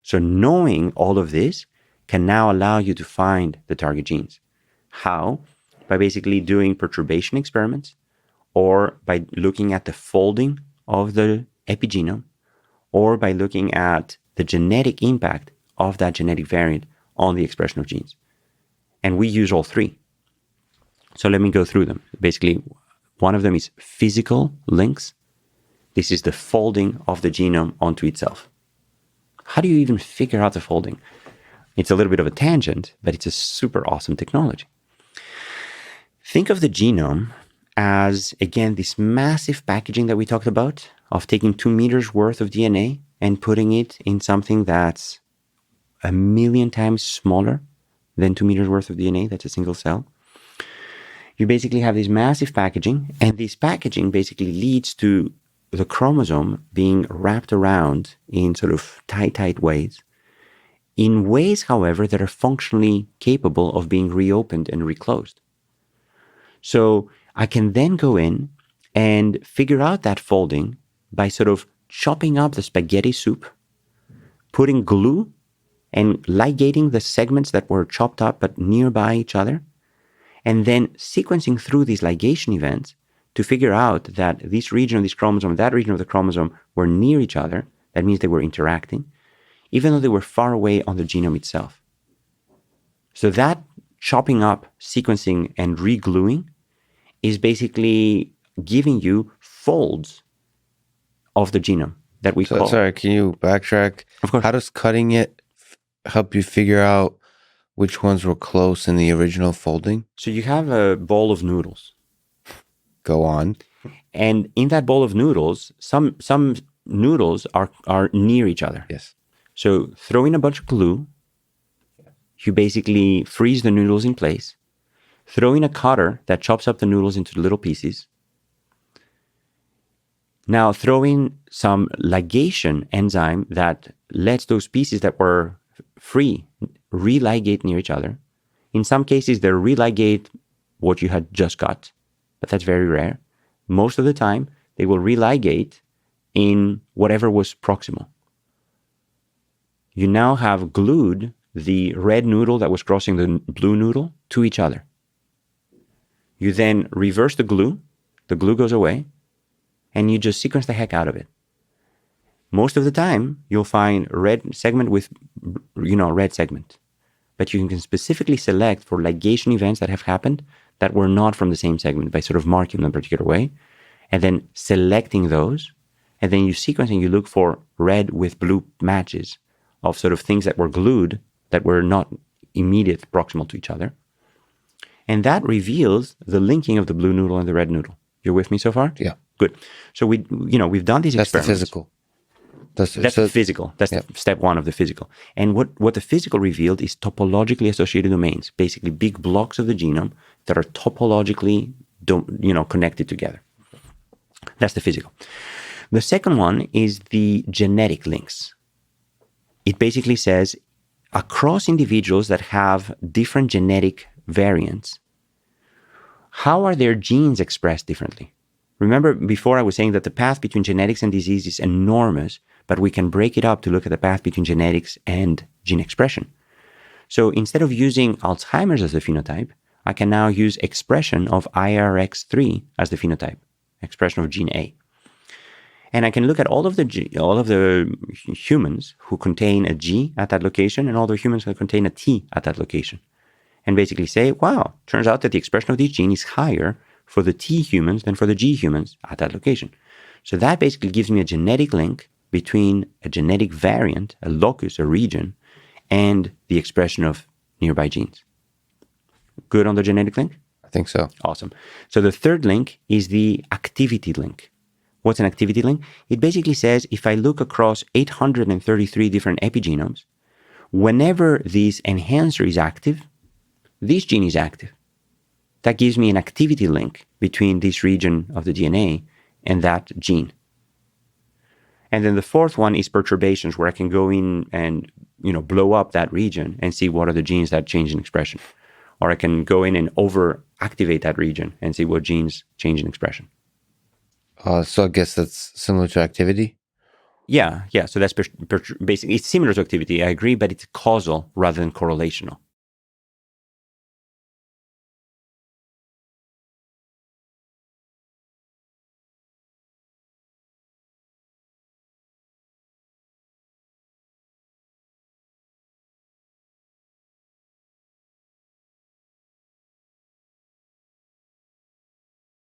So knowing all of this can now allow you to find the target genes. How? By basically doing perturbation experiments, or by looking at the folding of the epigenome, or by looking at the genetic impact of that genetic variant on the expression of genes. And we use all three. So let me go through them. Basically, one of them is physical links. This is the folding of the genome onto itself. How do you even figure out the folding? It's a little bit of a tangent, but it's a super awesome technology. Think of the genome as, again, this massive packaging that we talked about of taking 2 meters worth of DNA and putting it in something that's 1,000,000 times smaller than 2 meters worth of DNA. That's a single cell. You basically have this massive packaging, and this packaging basically leads to the chromosome being wrapped around in sort of tight ways, in ways, however, that are functionally capable of being reopened and reclosed. So I can then go in and figure out that folding by sort of chopping up the spaghetti soup, putting glue and ligating the segments that were chopped up but nearby each other, and then sequencing through these ligation events to figure out that this region of this chromosome, that region of the chromosome were near each other. That means they were interacting, even though they were far away on the genome itself. So that chopping up, sequencing, and re-gluing is basically giving you folds of the genome that we call... Sorry, can you backtrack? Of course. How does cutting it help you figure out which ones were close in the original folding? So you have a bowl of noodles. Go on. And in that bowl of noodles, some noodles are near each other. Yes. So throw in a bunch of glue. You basically freeze the noodles in place. Throw in a cutter that chops up the noodles into little pieces. Now throw in some ligation enzyme that lets those pieces that were free religate near each other. In some cases, they religate what you had just got, but that's very rare. Most of the time, they will religate in whatever was proximal. You now have glued the red noodle that was crossing the blue noodle to each other. You then reverse the glue goes away, and you just sequence the heck out of it. Most of the time, you'll find red segment with, red segment. But you can specifically select for ligation events that have happened that were not from the same segment by sort of marking them a particular way, and then selecting those, and then you sequence and you look for red with blue matches of sort of things that were glued that were not immediate proximal to each other. And that reveals the linking of the blue noodle and the red noodle. You're with me so far? Yeah. Good. So we've done these experiments. That's the physical. That's the physical. That's step one of the physical. And what the physical revealed is topologically associated domains, basically big blocks of the genome that are topologically connected together. That's the physical. The second one is the genetic links. It basically says across individuals that have different genetic variants, how are their genes expressed differently? Remember before I was saying that the path between genetics and disease is enormous, but we can break it up to look at the path between genetics and gene expression. So instead of using Alzheimer's as the phenotype, I can now use expression of IRX3 as the phenotype, expression of gene A. And I can look at all of the humans who contain a G at that location and all the humans who contain a T at that location. And basically say, wow, turns out that the expression of this gene is higher for the T humans than for the G humans at that location. So that basically gives me a genetic link between a genetic variant, a locus, a region, and the expression of nearby genes. Good on the genetic link? I think so. Awesome. So the third link is the activity link. What's an activity link? It basically says if I look across 833 different epigenomes, whenever this enhancer is active, this gene is active. That gives me an activity link between this region of the DNA and that gene. And then the fourth one is perturbations, where I can go in and blow up that region and see what are the genes that change in expression. Or I can go in and overactivate that region and see what genes change in expression. So I guess that's similar to activity? Yeah. So that's basically, it's similar to activity, I agree, but it's causal rather than correlational.